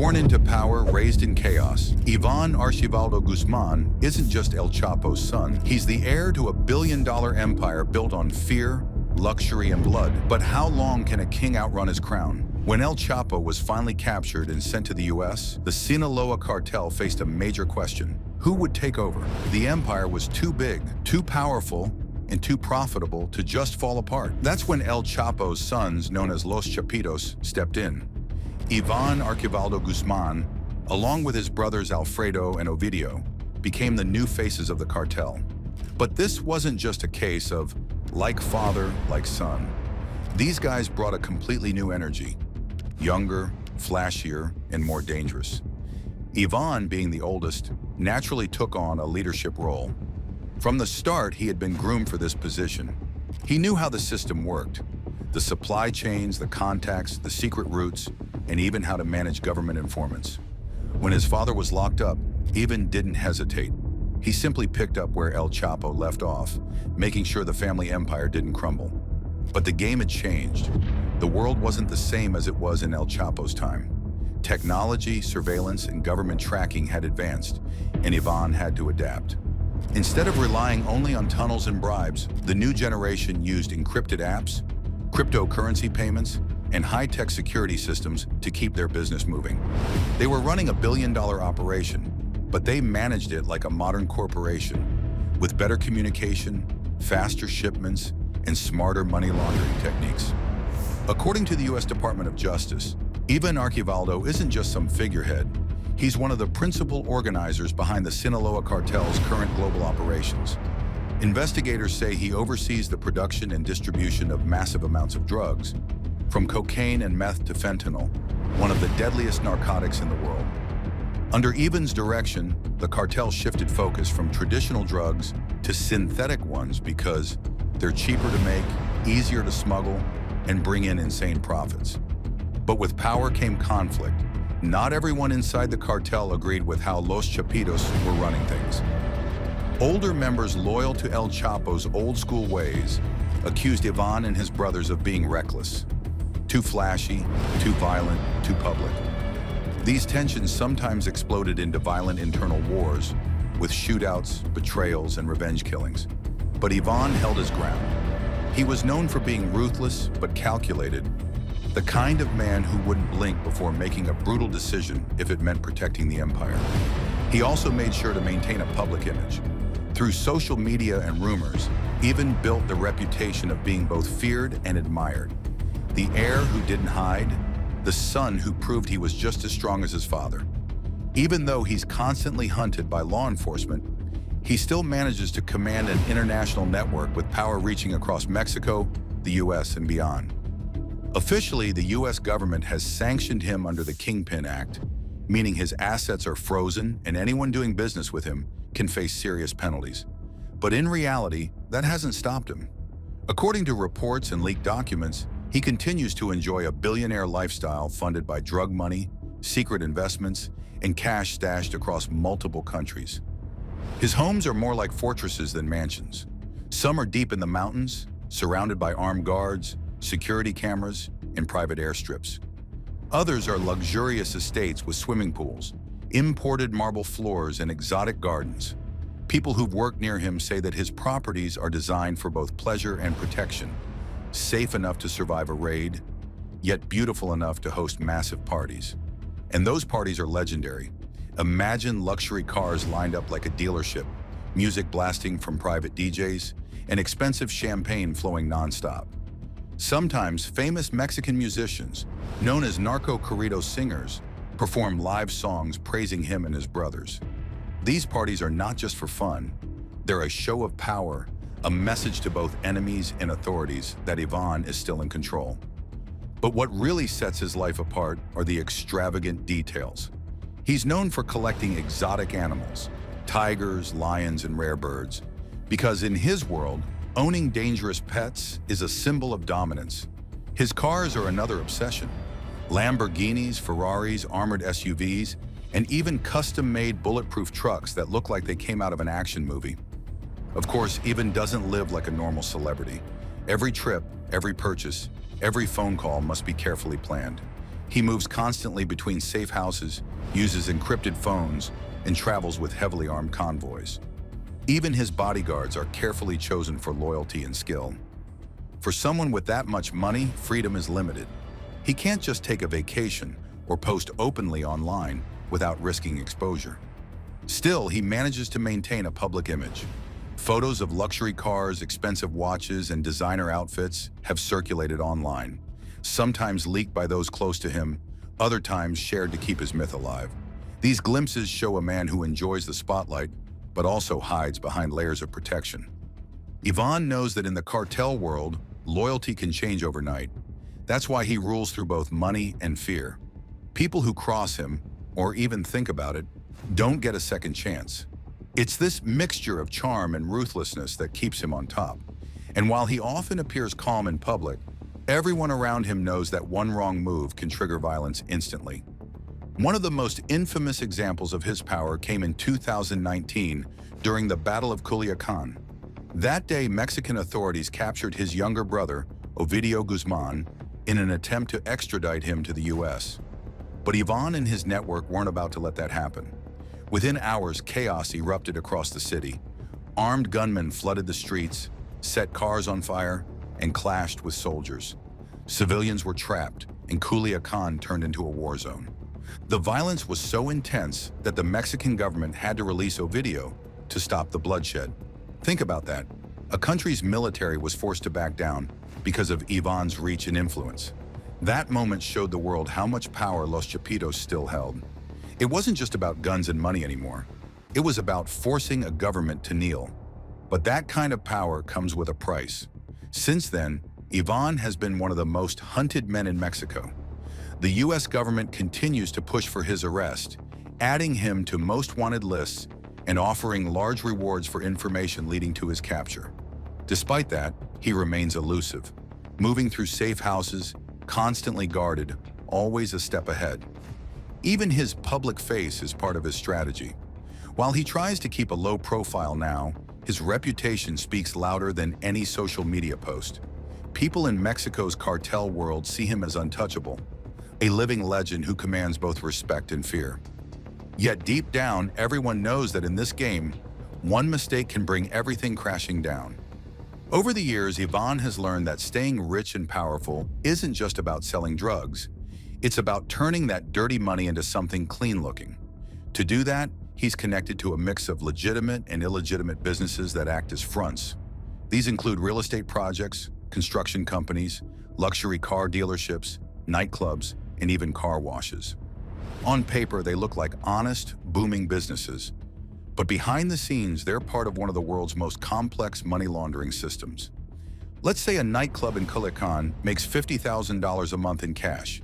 Born into power, raised in chaos, Iván Archibaldo Guzmán isn't just El Chapo's son. He's the heir to a billion-dollar empire built on fear, luxury, and blood. But how long can a king outrun his crown? When El Chapo was finally captured and sent to the US, the Sinaloa cartel faced a major question. Who would take over? The empire was too big, too powerful, and too profitable to just fall apart. That's when El Chapo's sons, known as Los Chapitos, stepped in. Iván Archibaldo Guzmán, along with his brothers Alfredo and Ovidio, became the new faces of the cartel. But this wasn't just a case of like father, like son. These guys brought a completely new energy, younger, flashier, and more dangerous. Iván, being the oldest, naturally took on a leadership role. From the start, he had been groomed for this position. He knew how the system worked, the supply chains, the contacts, the secret routes, and even how to manage government informants. When his father was locked up, Iván didn't hesitate. He simply picked up where El Chapo left off, making sure the family empire didn't crumble. But the game had changed. The world wasn't the same as it was in El Chapo's time. Technology, surveillance, and government tracking had advanced, and Iván had to adapt. Instead of relying only on tunnels and bribes, the new generation used encrypted apps, cryptocurrency payments, and high-tech security systems to keep their business moving. They were running a billion-dollar operation, but they managed it like a modern corporation, with better communication, faster shipments, and smarter money laundering techniques. According to the US Department of Justice, Iván Archibaldo isn't just some figurehead. He's one of the principal organizers behind the Sinaloa cartel's current global operations. Investigators say he oversees the production and distribution of massive amounts of drugs, from cocaine and meth to fentanyl, one of the deadliest narcotics in the world. Under Iván's direction, the cartel shifted focus from traditional drugs to synthetic ones because they're cheaper to make, easier to smuggle, and bring in insane profits. But with power came conflict. Not everyone inside the cartel agreed with how Los Chapitos were running things. Older members loyal to El Chapo's old-school ways accused Iván and his brothers of being reckless. Too flashy, too violent, too public. These tensions sometimes exploded into violent internal wars, with shootouts, betrayals, and revenge killings. But Iván held his ground. He was known for being ruthless but calculated, the kind of man who wouldn't blink before making a brutal decision if it meant protecting the empire. He also made sure to maintain a public image. Through social media and rumors, Iván built the reputation of being both feared and admired. The heir who didn't hide, the son who proved he was just as strong as his father. Even though he's constantly hunted by law enforcement, he still manages to command an international network with power reaching across Mexico, the US, and beyond. Officially, the US government has sanctioned him under the Kingpin Act, meaning his assets are frozen and anyone doing business with him can face serious penalties. But in reality, that hasn't stopped him. According to reports and leaked documents, he continues to enjoy a billionaire lifestyle funded by drug money, secret investments, and cash stashed across multiple countries. His homes are more like fortresses than mansions. Some are deep in the mountains, surrounded by armed guards, security cameras, and private airstrips. Others are luxurious estates with swimming pools, imported marble floors, and exotic gardens. People who've worked near him say that his properties are designed for both pleasure and protection, safe enough to survive a raid, yet beautiful enough to host massive parties. And those parties are legendary. Imagine luxury cars lined up like a dealership, music blasting from private DJs, and expensive champagne flowing nonstop. Sometimes famous Mexican musicians, known as narco corrido singers, perform live songs praising him and his brothers. These parties are not just for fun. They're a show of power, a message to both enemies and authorities that Iván is still in control. But what really sets his life apart are the extravagant details. He's known for collecting exotic animals, tigers, lions, and rare birds, because in his world, owning dangerous pets is a symbol of dominance. His cars are another obsession. Lamborghinis, Ferraris, armored SUVs, and even custom-made bulletproof trucks that look like they came out of an action movie. Of course, Iván doesn't live like a normal celebrity. Every trip, every purchase, every phone call must be carefully planned. He moves constantly between safe houses, uses encrypted phones, and travels with heavily armed convoys. Even his bodyguards are carefully chosen for loyalty and skill. For someone with that much money, freedom is limited. He can't just take a vacation or post openly online without risking exposure. Still, he manages to maintain a public image. Photos of luxury cars, expensive watches, and designer outfits have circulated online, sometimes leaked by those close to him, other times shared to keep his myth alive. These glimpses show a man who enjoys the spotlight, but also hides behind layers of protection. Iván knows that in the cartel world, loyalty can change overnight. That's why he rules through both money and fear. People who cross him, or even think about it, don't get a second chance. It's this mixture of charm and ruthlessness that keeps him on top. And while he often appears calm in public, everyone around him knows that one wrong move can trigger violence instantly. One of the most infamous examples of his power came in 2019 during the Battle of Culiacán. That day, Mexican authorities captured his younger brother, Ovidio Guzmán, in an attempt to extradite him to the US. But Iván and his network weren't about to let that happen. Within hours, chaos erupted across the city. Armed gunmen flooded the streets, set cars on fire, and clashed with soldiers. Civilians were trapped, and Culiacán turned into a war zone. The violence was so intense that the Mexican government had to release Ovidio to stop the bloodshed. Think about that. A country's military was forced to back down because of Iván's reach and influence. That moment showed the world how much power Los Chapitos still held. It wasn't just about guns and money anymore. It was about forcing a government to kneel. But that kind of power comes with a price. Since then, Iván has been one of the most hunted men in Mexico. The US government continues to push for his arrest, adding him to most wanted lists and offering large rewards for information leading to his capture. Despite that, he remains elusive, moving through safe houses, constantly guarded, always a step ahead. Even his public face is part of his strategy. While he tries to keep a low profile now, his reputation speaks louder than any social media post. People in Mexico's cartel world see him as untouchable, a living legend who commands both respect and fear. Yet deep down, everyone knows that in this game, one mistake can bring everything crashing down. Over the years, Iván has learned that staying rich and powerful isn't just about selling drugs. It's about turning that dirty money into something clean-looking. To do that, he's connected to a mix of legitimate and illegitimate businesses that act as fronts. These include real estate projects, construction companies, luxury car dealerships, nightclubs, and even car washes. On paper, they look like honest, booming businesses. But behind the scenes, they're part of one of the world's most complex money laundering systems. Let's say a nightclub in Culiacán makes $50,000 a month in cash.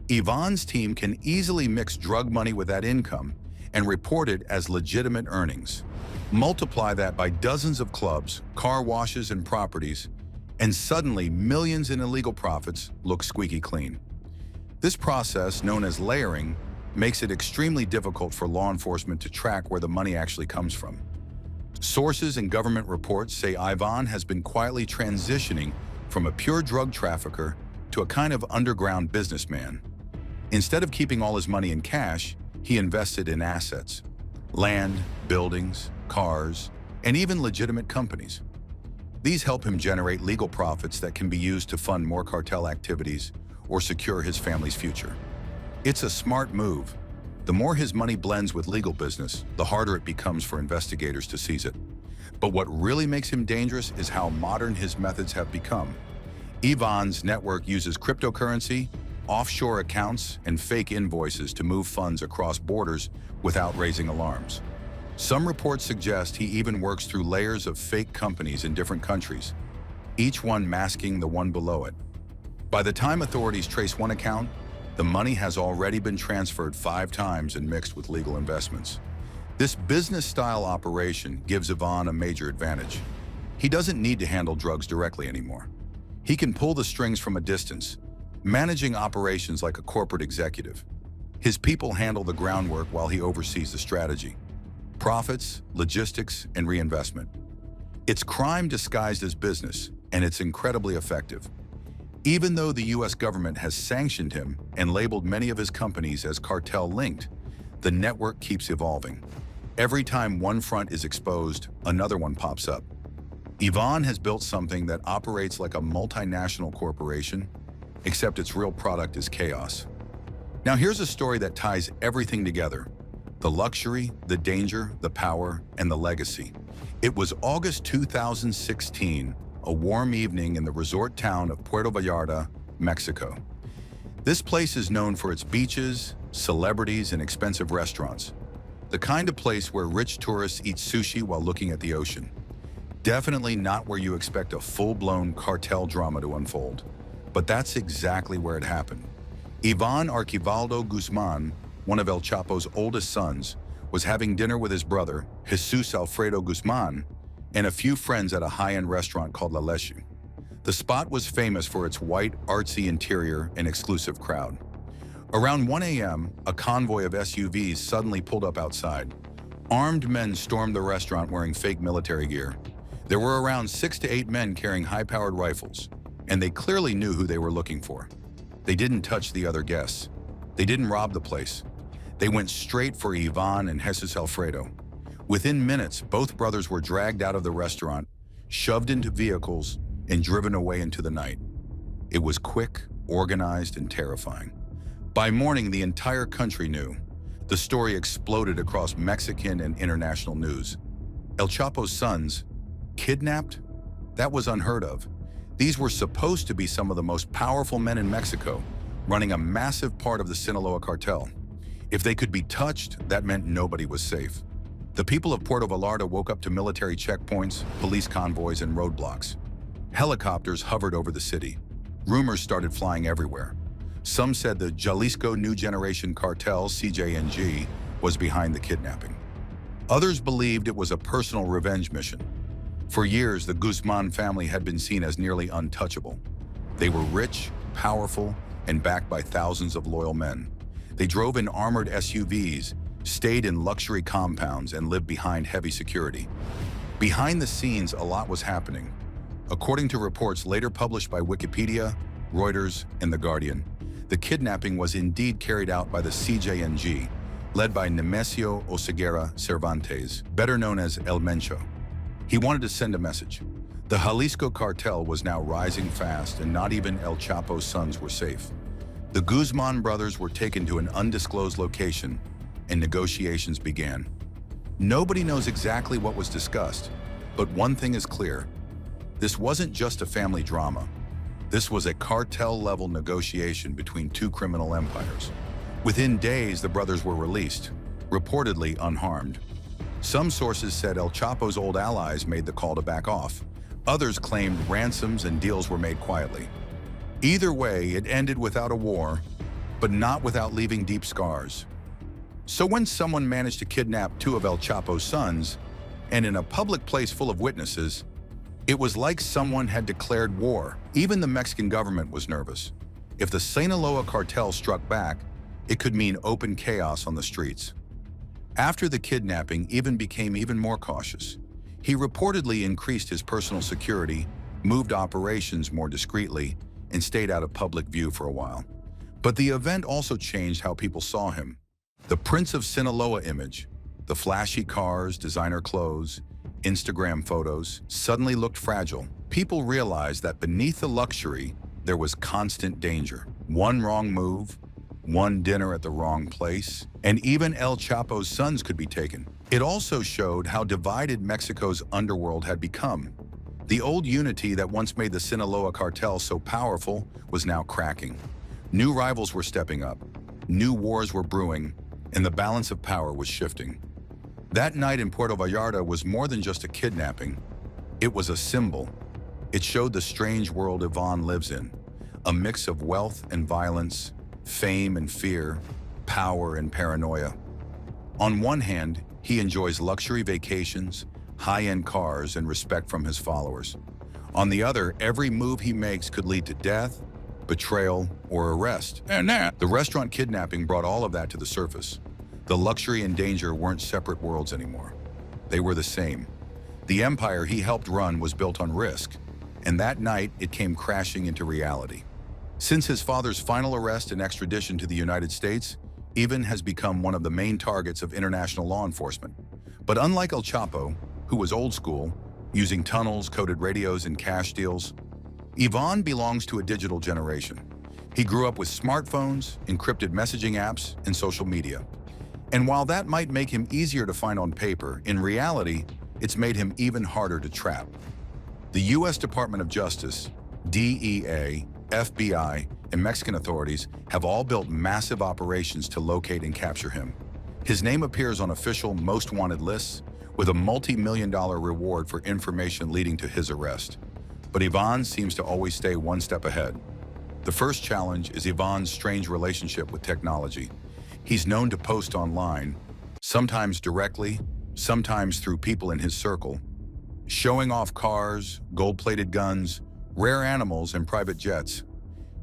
Iván's team can easily mix drug money with that income and report it as legitimate earnings. Multiply that by dozens of clubs, car washes, and properties, and suddenly millions in illegal profits look squeaky clean. This process, known as layering, makes it extremely difficult for law enforcement to track where the money actually comes from. Sources and government reports say Iván has been quietly transitioning from a pure drug trafficker to a kind of underground businessman. Instead of keeping all his money in cash, he invested in assets, land, buildings, cars, and even legitimate companies. These help him generate legal profits that can be used to fund more cartel activities or secure his family's future. It's a smart move. The more his money blends with legal business, the harder it becomes for investigators to seize it. But what really makes him dangerous is how modern his methods have become. Iván's network uses cryptocurrency, offshore accounts, and fake invoices to move funds across borders without raising alarms. Some reports suggest he even works through layers of fake companies in different countries, each one masking the one below it. By the time authorities trace one account, the money has already been transferred 5 times and mixed with legal investments. This business-style operation gives Iván a major advantage. He doesn't need to handle drugs directly anymore. He can pull the strings from a distance, managing operations like a corporate executive. His people handle the groundwork while he oversees the strategy, profits, logistics, and reinvestment. It's crime disguised as business, and it's incredibly effective. Even though the US government has sanctioned him and labeled many of his companies as cartel-linked, the network keeps evolving. Every time one front is exposed, another one pops up. Iván has built something that operates like a multinational corporation, except its real product is chaos. Now here's a story that ties everything together: the luxury, the danger, the power, and the legacy. It was August 2016, a warm evening in the resort town of Puerto Vallarta, Mexico. This place is known for its beaches, celebrities, and expensive restaurants. The kind of place where rich tourists eat sushi while looking at the ocean. Definitely not where you expect a full-blown cartel drama to unfold. But that's exactly where it happened. Iván Archibaldo Guzmán, one of El Chapo's oldest sons, was having dinner with his brother, Jesus Alfredo Guzmán, and a few friends at a high-end restaurant called La Leche. The spot was famous for its white, artsy interior and exclusive crowd. Around 1 a.m., a convoy of SUVs suddenly pulled up outside. Armed men stormed the restaurant wearing fake military gear. There were around 6 to 8 men carrying high-powered rifles, and they clearly knew who they were looking for. They didn't touch the other guests. They didn't rob the place. They went straight for Iván and Jesus Alfredo. Within minutes, both brothers were dragged out of the restaurant, shoved into vehicles, and driven away into the night. It was quick, organized, and terrifying. By morning, the entire country knew. The story exploded across Mexican and international news. El Chapo's sons, kidnapped? That was unheard of. These were supposed to be some of the most powerful men in Mexico, running a massive part of the Sinaloa cartel. If they could be touched, that meant nobody was safe. The people of Puerto Vallarta woke up to military checkpoints, police convoys, and roadblocks. Helicopters hovered over the city. Rumors started flying everywhere. Some said the Jalisco New Generation Cartel, CJNG, was behind the kidnapping. Others believed it was a personal revenge mission. For years, the Guzman family had been seen as nearly untouchable. They were rich, powerful, and backed by thousands of loyal men. They drove in armored SUVs, stayed in luxury compounds, and lived behind heavy security. Behind the scenes, a lot was happening. According to reports later published by Wikipedia, Reuters, and The Guardian, the kidnapping was indeed carried out by the CJNG, led by Nemesio Oseguera Cervantes, better known as El Mencho. He wanted to send a message. The Jalisco cartel was now rising fast, and not even El Chapo's sons were safe. The Guzman brothers were taken to an undisclosed location, and negotiations began. Nobody knows exactly what was discussed, but one thing is clear. This wasn't just a family drama. This was a cartel-level negotiation between two criminal empires. Within days, the brothers were released, reportedly unharmed. Some sources said El Chapo's old allies made the call to back off. Others claimed ransoms and deals were made quietly. Either way, it ended without a war, but not without leaving deep scars. So when someone managed to kidnap two of El Chapo's sons, and in a public place full of witnesses, it was like someone had declared war. Even the Mexican government was nervous. If the Sinaloa cartel struck back, it could mean open chaos on the streets. After the kidnapping, Iván became even more cautious. He reportedly increased his personal security, moved operations more discreetly, and stayed out of public view for a while. But the event also changed how people saw him. The Prince of Sinaloa image, the flashy cars, designer clothes, Instagram photos, suddenly looked fragile. People realized that beneath the luxury, there was constant danger. One wrong move, one dinner at the wrong place, and even El Chapo's sons could be taken. It also showed how divided Mexico's underworld had become. The old unity that once made the Sinaloa cartel so powerful was now cracking. New rivals were stepping up, new wars were brewing, and the balance of power was shifting. That night in Puerto Vallarta was more than just a kidnapping. It was a symbol. It showed the strange world Iván lives in, a mix of wealth and violence, fame and fear, power and paranoia. On one hand, he enjoys luxury vacations, high-end cars, and respect from his followers. On the other, every move he makes could lead to death, betrayal, or arrest. The restaurant kidnapping brought all of that to the surface. The luxury and danger weren't separate worlds anymore. They were the same. The empire he helped run was built on risk, and that night it came crashing into reality. Since his father's final arrest and extradition to the United States, Iván has become one of the main targets of international law enforcement. But unlike El Chapo, who was old school, using tunnels, coded radios, and cash deals, Iván belongs to a digital generation. He grew up with smartphones, encrypted messaging apps, and social media. And while that might make him easier to find on paper, in reality, it's made him even harder to trap. The U.S. Department of Justice, DEA, FBI, and Mexican authorities have all built massive operations to locate and capture him. His name appears on official most wanted lists, with a multi-million-dollar reward for information leading to his arrest. But Iván seems to always stay one step ahead. The first challenge is Iván's strange relationship with technology. He's known to post online, sometimes directly, sometimes through people in his circle, showing off cars, gold-plated guns, rare animals, and private jets.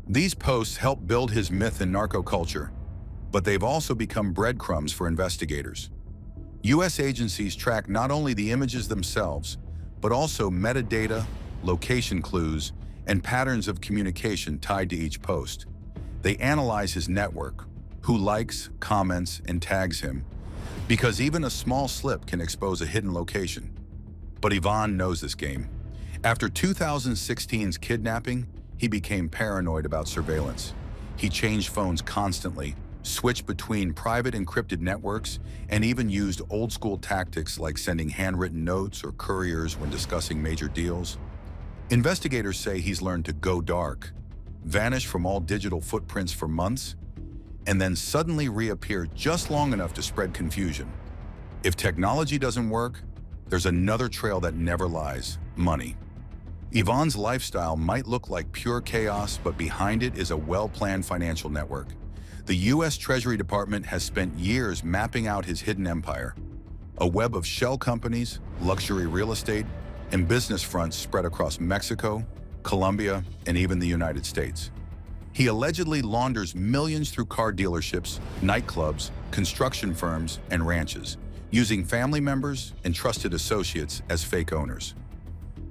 These posts help build his myth in narco culture, but they've also become breadcrumbs for investigators. U.S. agencies track not only the images themselves, but also metadata, location clues, and patterns of communication tied to each post. They analyze his network, who likes, comments, and tags him, because even a small slip can expose a hidden location. But Iván knows this game. After 2016's kidnapping, he became paranoid about surveillance. He changed phones constantly, switched between private encrypted networks, and even used old-school tactics like sending handwritten notes or couriers when discussing major deals. Investigators say he's learned to go dark, vanish from all digital footprints for months, and then suddenly reappear just long enough to spread confusion. If technology doesn't work, there's another trail that never lies: money. Iván's lifestyle might look like pure chaos, but behind it is a well-planned financial network. The U.S. Treasury Department has spent years mapping out his hidden empire, a web of shell companies, luxury real estate, and business fronts spread across Mexico, Colombia, and even the United States. He allegedly launders millions through car dealerships, nightclubs, construction firms, and ranches, using family members and trusted associates as fake owners.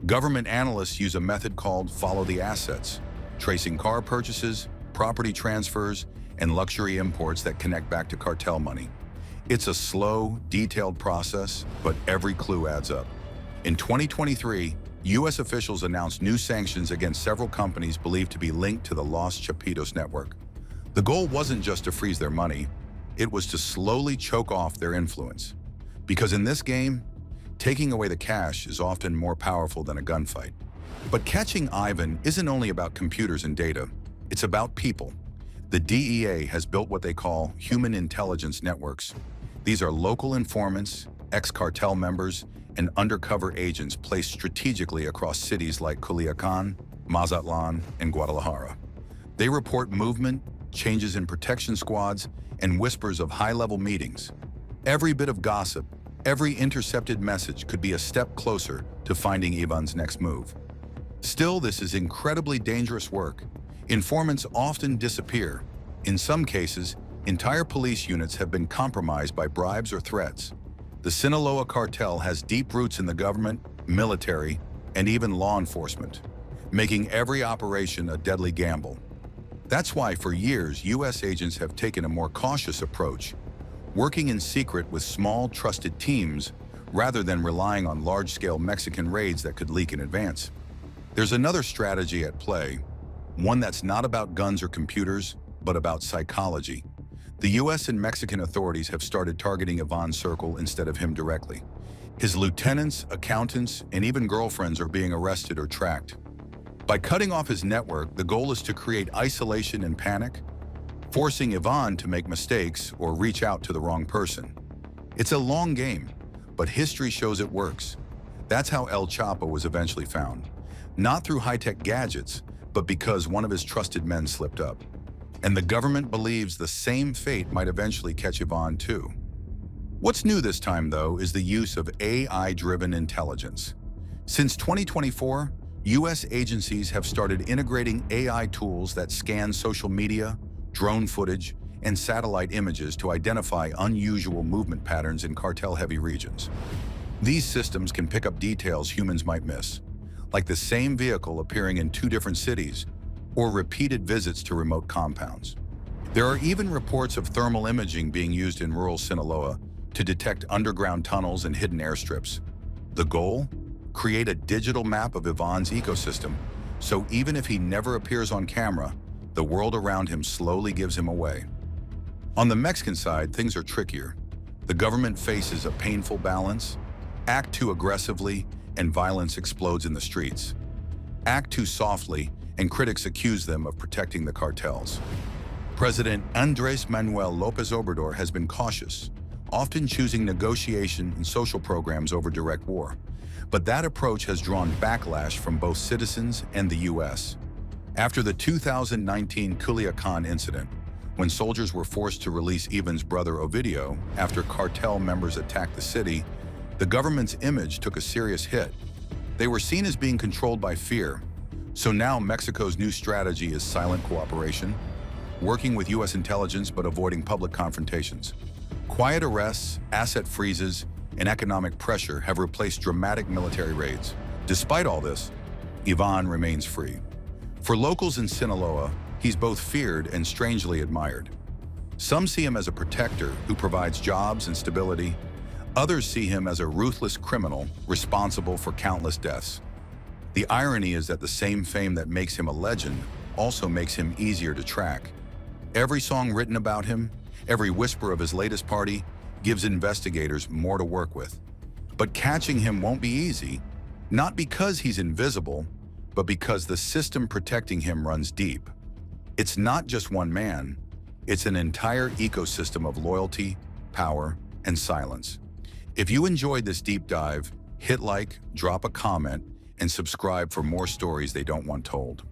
Government analysts use a method called follow the assets, tracing car purchases, property transfers, and luxury imports that connect back to cartel money. It's a slow, detailed process, but every clue adds up. In 2023, U.S. officials announced new sanctions against several companies believed to be linked to the Los Chapitos network. The goal wasn't just to freeze their money, it was to slowly choke off their influence. Because in this game, taking away the cash is often more powerful than a gunfight. But catching Iván isn't only about computers and data, it's about people. The DEA has built what they call human intelligence networks. These are local informants, ex-cartel members, and undercover agents placed strategically across cities like Culiacán, Mazatlan, and Guadalajara. They report movement, changes in protection squads, and whispers of high-level meetings. Every bit of gossip, every intercepted message could be a step closer to finding Iván's next move. Still, this is incredibly dangerous work. Informants often disappear. In some cases, entire police units have been compromised by bribes or threats. The Sinaloa cartel has deep roots in the government, military, and even law enforcement, making every operation a deadly gamble. That's why for years, U.S. agents have taken a more cautious approach, working in secret with small, trusted teams rather than relying on large-scale Mexican raids that could leak in advance. There's another strategy at play, one that's not about guns or computers, but about psychology. The U.S. and Mexican authorities have started targeting Iván's circle instead of him directly. His lieutenants, accountants, and even girlfriends are being arrested or tracked. By cutting off his network, the goal is to create isolation and panic, forcing Iván to make mistakes or reach out to the wrong person. It's a long game, but history shows it works. That's how El Chapo was eventually found. Not through high-tech gadgets, but because one of his trusted men slipped up. And the government believes the same fate might eventually catch Iván too. What's new this time, though, is the use of AI-driven intelligence. Since 2024, U.S. agencies have started integrating AI tools that scan social media, drone footage, and satellite images to identify unusual movement patterns in cartel-heavy regions. These systems can pick up details humans might miss, like the same vehicle appearing in two different cities, or repeated visits to remote compounds. There are even reports of thermal imaging being used in rural Sinaloa to detect underground tunnels and hidden airstrips. The goal? Create a digital map of Iván's ecosystem, so even if he never appears on camera, the world around him slowly gives him away. On the Mexican side, things are trickier. The government faces a painful balance. Act too aggressively, and violence explodes in the streets. Act too softly, and critics accuse them of protecting the cartels. President Andrés Manuel López Obrador has been cautious, often choosing negotiation and social programs over direct war. But that approach has drawn backlash from both citizens and the U.S. After the 2019 Culiacán incident, when soldiers were forced to release Iván's brother Ovidio after cartel members attacked the city, the government's image took a serious hit. They were seen as being controlled by fear. So now Mexico's new strategy is silent cooperation, working with U.S. intelligence but avoiding public confrontations. Quiet arrests, asset freezes, and economic pressure have replaced dramatic military raids. Despite all this, Iván remains free. For locals in Sinaloa, he's both feared and strangely admired. Some see him as a protector who provides jobs and stability. Others see him as a ruthless criminal responsible for countless deaths. The irony is that the same fame that makes him a legend also makes him easier to track. Every song written about him, every whisper of his latest party, gives investigators more to work with. But catching him won't be easy, not because he's invisible, but because the system protecting him runs deep. It's not just one man, it's an entire ecosystem of loyalty, power, and silence. If you enjoyed this deep dive, hit like, drop a comment, and subscribe for more stories they don't want told.